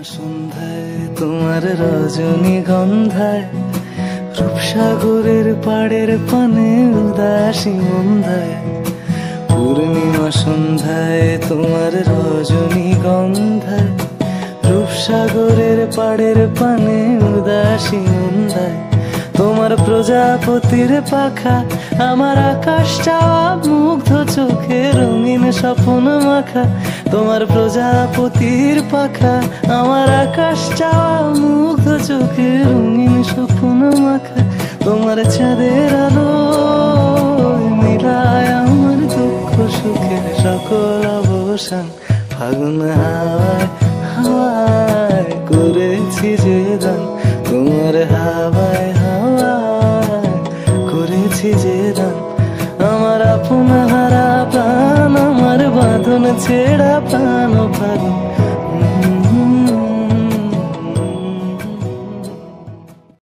সন্ধ্যায় তোমার রজনীগন্ধায় রূপসাগরের পাড়ের পানে উদাসী মন্ধায়, পূর্ণিমা সন্ধ্যায় তোমার রজনীগন্ধায় রূপসাগরের পাড়ের পানে উদাসী মন্ধায়, তোমার প্রজাপতির পাখা আমার আকাশ চাওয়া মুগ্ধ চোখে রঙিন স্বপ্ন মাখা, তোমার প্রজাপতির পাখা আমার আকাশ চাওয়া মুগ্ধ চোখে রঙিন স্বপ্ন মাখা, তোমার চাঁদের আলো মিলায় আমার দুঃখ সুখের সকল অবসান, ফাগুন হাওয়ায়